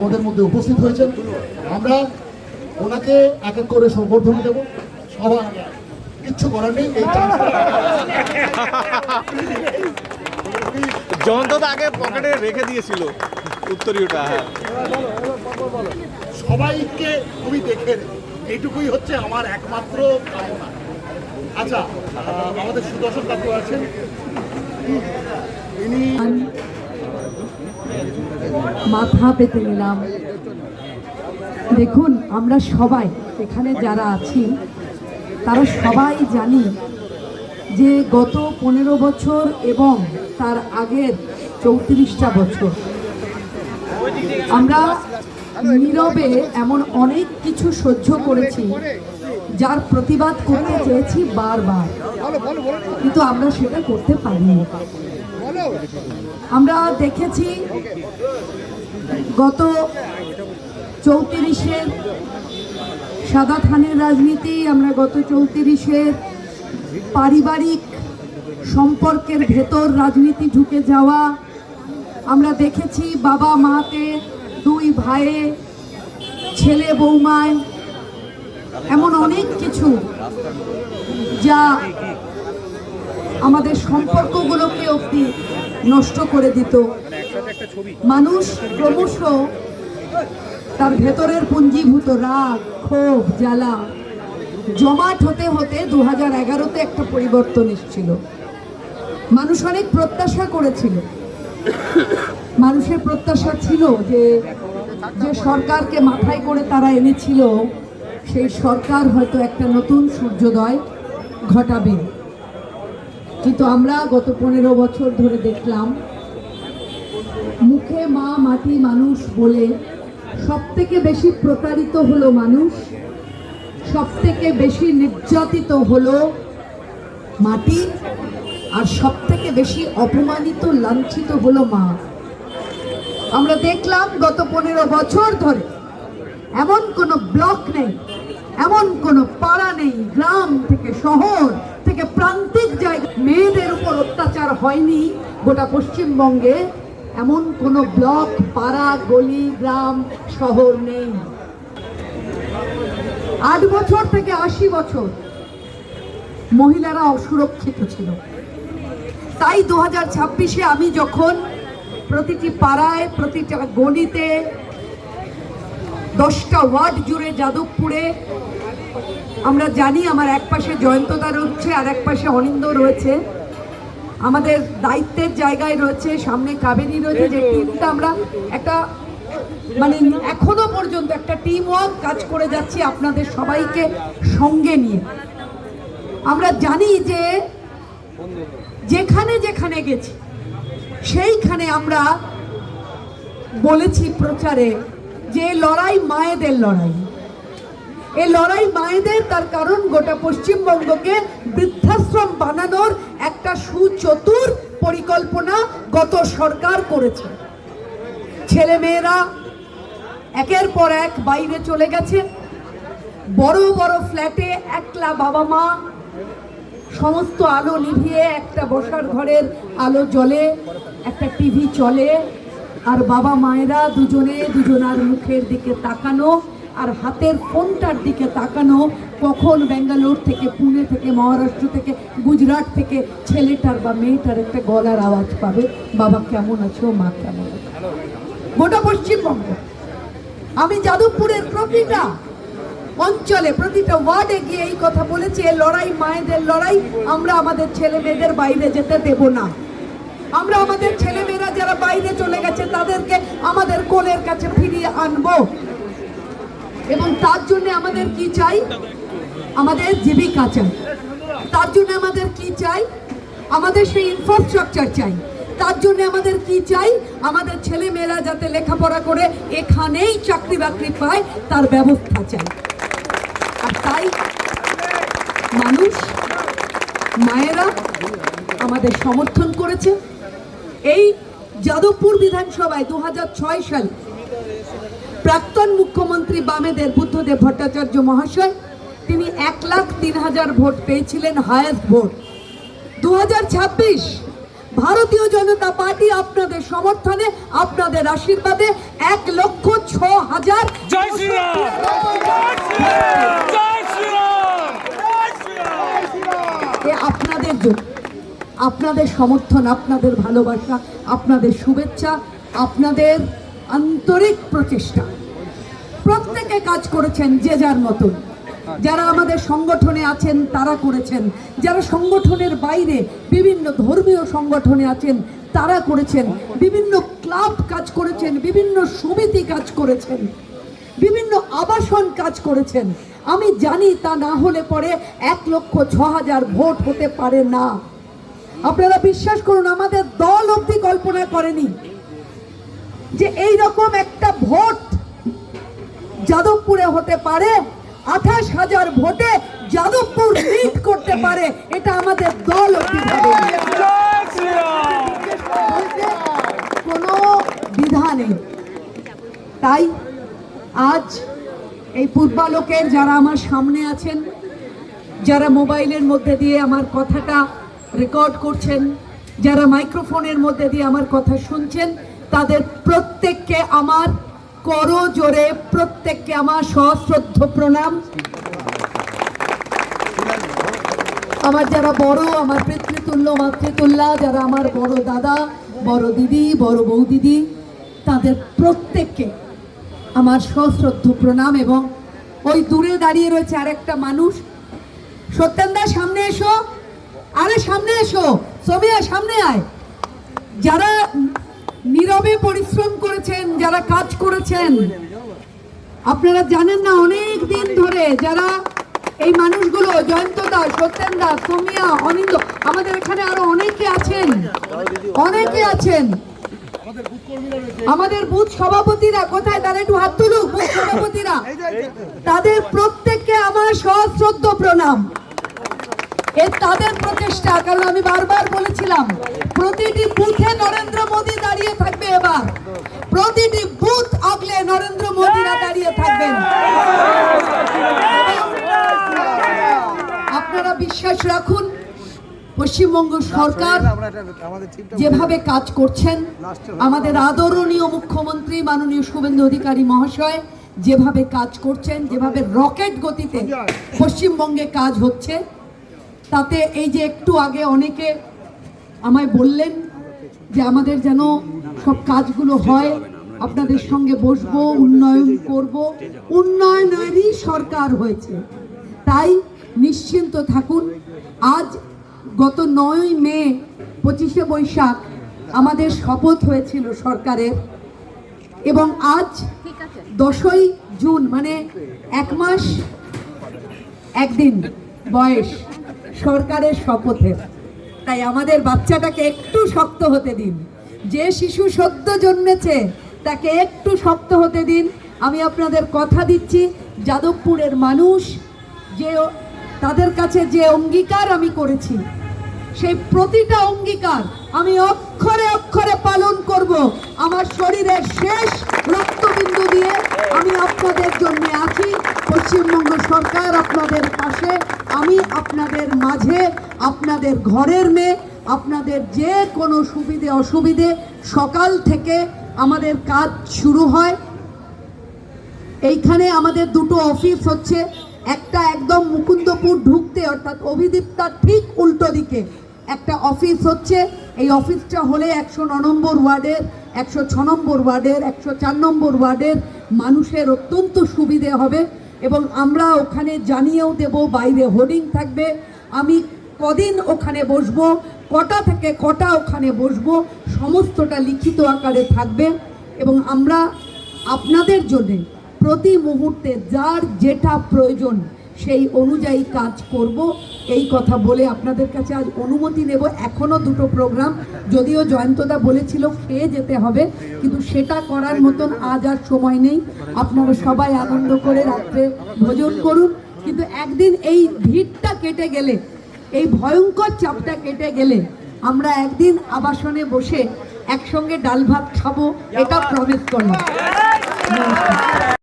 আমাদের মধ্যে উপস্থিত হয়েছেন। আমরা ওনাকে এক এক করে সংবর্ধনা দেব। সবার কিচ্ছু করার নেই, এই জয়ন্ত আগে পকেটে রেখে দিয়েছিল উত্তরীয়টা। সবাইকে তুমি দেখে এইটুকুই হচ্ছে আমার একমাত্র কামনা। আচ্ছা, আমাদের সুদর্শন কাকু আছেন, তিনি মাথা পেতে নিলাম। দেখুন, আমরা সবাই এখানে যারা আছি তারা সবাই জানি যে গত 15 বছর এবং তার আগের 34টা বছর আমরা নীরবে এমন অনেক কিছু সহ্য করেছি যার প্রতিবাদ করতে চেয়েছি বারবার, কিন্তু আমরা সেটা করতে পারিনি। আমরা দেখেছি গত 34-এর সাদা থানের রাজনীতি, আমরা গত 34-এর পারিবারিক সম্পর্কের ভেতর রাজনীতি ঢুকে যাওয়া, আমরা দেখেছি বাবা মাকে, দুই ভাইয়ে, ছেলে বৌমায়, এমন অনেক কিছু যা আমাদের সম্পর্কগুলোকে অবধি নষ্ট করে দিত। মানুষ ক্রমশ তার ভেতরের পুঞ্জীভূত রাগ, ক্ষোভ, জ্বালা জমাট হতে হতে 2011-তে একটা পরিবর্তন এসেছিল। মানুষ অনেক প্রত্যাশা করেছিল। মানুষের প্রত্যাশা ছিল যে সরকারকে মাথায় করে তারা এনেছিল সেই সরকার হয়তো একটা নতুন সূর্যোদয় ঘটাবে। কিন্তু আমরা গত 15 বছর ধরে দেখলাম মুখে মা মাটি মানুষ বলে সবথেকে বেশি প্রতারিত হলো মানুষ, সবথেকে বেশি নির্যাতিত হলো মাটি, আর সবথেকে বেশি অপমানিত লাঞ্ছিত হলো মা। আমরা দেখলাম গত 15 বছর ধরে এমন কোনো ব্লক নেই, এমন কোনো পাড়া নেই, গ্রাম থেকে শহর থেকে প্রান্তিক জায়গা মেয়েদের উপর অত্যাচার হয়নি গোটা পশ্চিমবঙ্গে। এমন কোনো ব্লক, পাড়া, গলি, গ্রাম, শহর নেই। 8 বছর থেকে 80 বছর মহিলারা অসুরক্ষিত ছিল। তাই 2026-এ আমি যখন প্রতিটি পাড়ায়, প্রতিটা গলিতে, 10টা ওয়ার্ড জুড়ে যাদবপুরে, আমরা জানি আমার এক পাশে জয়ন্তদা রয়েছে আর এক পাশে অনিন্দ রয়েছে, আমাদের দায়িত্বের জায়গায় রয়েছে, সামনে কাবেরী রয়েছে, যে টিমটা আমরা একটা মানে এখনো পর্যন্ত একটা টিম ওয়ার্ক কাজ করে যাচ্ছি আপনাদের সবাইকে সঙ্গে নিয়ে। আমরা জানি যে যেখানে যেখানে গেছি সেইখানে আমরা বলেছি প্রচারে যে লড়াই মায়েদের লড়াই। এই লড়াই মায়েদের, তার কারণ গোটা পশ্চিমবঙ্গকে বৃদ্ধাশ্রম বানানোর একটা সুচতুর পরিকল্পনা গত সরকার করেছে। ছেলে মেয়েরা একের পর এক বাইরে চলে গেছে, বড় বড় ফ্ল্যাটে একলা বাবা মা, সমস্ত আলো নিভিয়ে একটা বসার ঘরের আলো জ্বলে, একটা টিভি চলে, আর বাবা মায়েরা দুজনে দুজনার মুখের দিকে তাকানো আর হাতের ফোনটার দিকে তাকানো, কখন ব্যাঙ্গালোর থেকে, পুনে থেকে, মহারাষ্ট্র থেকে, গুজরাট থেকে ছেলেটার বা মেয়েটার একটা গলার আওয়াজ পাবে, বাবা কেমন আছো, মা কেমন আছে। গোটা পশ্চিমবঙ্গ, আমি যাদবপুরের প্রতিটা অঞ্চলে, প্রতিটা ওয়ার্ডে গিয়ে এই কথা বলেছি, এই লড়াই মায়েদের লড়াই। আমরা আমাদের ছেলে মেয়েদের বাইরে যেতে দেব না। আমরা আমাদের ছেলে মেয়েরা যারা বাইরে চলে গেছে তাদেরকে আমাদের কোলের কাছে ফিরিয়ে আনবো। এবং তার জন্য আমাদের কি চাই? আমাদের জীবিকা চাই। তার জন্য আমাদের কি চাই? আমাদের সেই ইনফ্রাস্ট্রাকচার চাই। তার জন্য আমাদের কি চাই? আমাদের ছেলে মেয়েরা যাতে লেখাপড়া করে এখানেই চাকরি বাকরি পায় তার ব্যবস্থা চাই। আর তাই মানুষ, মায়েরা আমাদের সমর্থন করেছে। এই যাদবপুর বিধানসভায় 2006 সালে প্রাক্তন মুখ্যমন্ত্রী বামেদের বুদ্ধদেব ভট্টাচার্য মহাশয়, তিনি 1,03,000 ভোট পেয়েছিলেন, হায়েস্ট ভোট। 2026 ভারতীয় জনতা পার্টি আপনাদের সমর্থনে, আপনাদের আশীর্বাদে 1,06,000 জয় শ্রীরাম, জয় শ্রীরাম, জয় শ্রীরাম, জয় শ্রীরাম। আপনাদের জন্য, আপনাদের সমর্থন, আপনাদের ভালোবাসা, আপনাদের শুভেচ্ছা, আপনাদের আন্তরিক প্রচেষ্টা। প্রত্যেকে কাজ করেছেন যে যার মতন। যারা আমাদের সংগঠনে আছেন তারা করেছেন, যারা সংগঠনের বাইরে বিভিন্ন ধর্মীয় সংগঠনে আছেন তারা করেছেন, বিভিন্ন ক্লাব কাজ করেছেন, বিভিন্ন সমিতি কাজ করেছেন, বিভিন্ন আবাসন কাজ করেছেন। আমি জানি তা না হলে পরে 1,06,000 ভোট হতে পারে না। আপনারা বিশ্বাস করুন, আমাদের দল অবধি কল্পনা করেনি যে এই রকম একটা ভোট যাদবপুরে হতে পারে। 28,000 ভোটে যাদবপুর লিড করতে পারে, এটা আমাদের দল অবধি ভাবেনি। জয় শ্রীরাম। কোনো দ্বিধা নেই। তাই আজ এই পূর্বালোকের যারা আমার সামনে আছেন, যারা মোবাইলের মধ্যে দিয়ে আমার কথাটা রেকর্ড করছেন, যারা মাইক্রোফোনের মধ্যে দিয়ে আমার কথা শুনছেন, তাদের প্রত্যেককে আমার করজোড়ে, প্রত্যেককে আমার সশ্রদ্ধ প্রণাম। আমার যারা বড়, আমার পিতৃতুল্য মাতৃতুল্য, যারা আমার বড় দাদা, বড় দিদি, বড় বৌদিদি, তাদের প্রত্যেককে আমার সশ্রদ্ধ প্রণাম। এবং ওই দূরে দাঁড়িয়ে রয়েছে আরেকটা মানুষ, সত্যেনদা সামনে এসো, আরে সামনে এসো, সোমিয়া সামনে আয়। যারা নীরবে পরিশ্রম করেছেন, যারা কাজ করেছেন, আপনারা জানেন না অনেক দিন ধরে যারা এই মানুষগুলো, জয়ন্তদা, সত্যেনদা, সোমিয়া, অনিন্দ, আমাদের এখানে আরো অনেকে আছেন, অনেকে আছেন। আমাদের বুথ সভাপতিরা কোথায়, তারা একটু হাত তুলুক। বুথ সভাপতিরা, তাদের প্রত্যেককে আমার সশ্রদ্ধ প্রণাম। তাদের প্রচেষ্টা, কারণ আমি বারবার বলেছিলাম প্রতিটি বুথে নরেন্দ্র মোদী দাঁড়িয়ে থাকবে। এবার প্রতিটি বুথ আগলে নরেন্দ্র মোদীরা দাঁড়িয়ে থাকবেন। আপনারা বিশ্বাস রাখুন, পশ্চিমবঙ্গ সরকার যেভাবে কাজ করছেন, আমাদের আদরণীয় মুখ্যমন্ত্রী মাননীয় শুভেন্দু অধিকারী মহাশয় যেভাবে কাজ করছেন, যেভাবে রকেট গতিতে পশ্চিমবঙ্গে কাজ হচ্ছে, তাতে এই যে একটু আগে অনেকে আমায় বললেন যে আমাদের যেন সব কাজগুলো হয়, আপনাদের সঙ্গে বসবো, উন্নয়ন করব। উন্নয়নেরই সরকার হয়েছে, তাই নিশ্চিন্ত থাকুন। আজ গত 9ই মে 25শে বৈশাখ আমাদের শপথ হয়েছিল সরকারের, এবং আজ 10ই জুন, মানে 1 মাস 1 দিন বয়স সরকারের শপথের। তাই আমাদের বাচ্চাটাকে একটু শক্ত হতে দিন। যে শিশু সদ্য জন্মেছে তাকে একটু শক্ত হতে দিন। আমি আপনাদের কথা দিচ্ছি, যাদবপুরের মানুষ যে তাদের কাছে যে অঙ্গীকার আমি করেছি, সেই প্রতিটা অঙ্গীকার আমি অক্ষরে অক্ষরে পালন করব। আমার শরীরের শেষ রক্তবিন্দু দিয়ে আমি আপনাদের জন্য আছি। পশ্চিমবঙ্গ সরকার আপনাদের পাশে, আমি আপনাদের মাঝে, আপনাদের ঘরের মেয়ে। আপনাদের যে কোনো সুবিধে অসুবিধে, সকাল থেকে আমাদের কাজ শুরু হয়। এইখানে আমাদের দুটো অফিস হচ্ছে, একটা একদম মুকুন্দপুর ঢুকতে, অর্থাৎ অভিদীপ্তার ঠিক উল্টো দিকে একটা অফিস হচ্ছে। এই অফিসটা হলে 109 নম্বর ওয়ার্ডের, 106 নম্বর ওয়ার্ডের, 104 নম্বর ওয়ার্ডের মানুষের অত্যন্ত সুবিধে হবে। এবং আমরা ওখানে জানিয়েও দেব, বাইরে হোর্ডিং থাকবে, আমি কদিন ওখানে বসবো, কটা থেকে কটা ওখানে বসবো, সমস্তটা লিখিত আকারে থাকবে। এবং আমরা আপনাদের জন্যে প্রতি মুহূর্তে যার যেটা প্রয়োজন সেই অনুযায়ী কাজ করব, এই কথা বলে আপনাদের কাছে আজ অনুমতি নেব। এখনও দুটো প্রোগ্রাম, যদিও জয়ন্তদা বলেছিল খেয়ে যেতে হবে, কিন্তু সেটা করার মতন আজ আর সময় নেই। আপনারা সবাই আনন্দ করে রাত্রে ভোজন করুন, কিন্তু একদিন এই ভিড়টা কেটে গেলে, এই ভয়ঙ্কর চাপটা কেটে গেলে আমরা একদিন আবাসনে বসে একসঙ্গে ডাল ভাত খাবো, এটা প্রমিস করলাম। নমস্কার।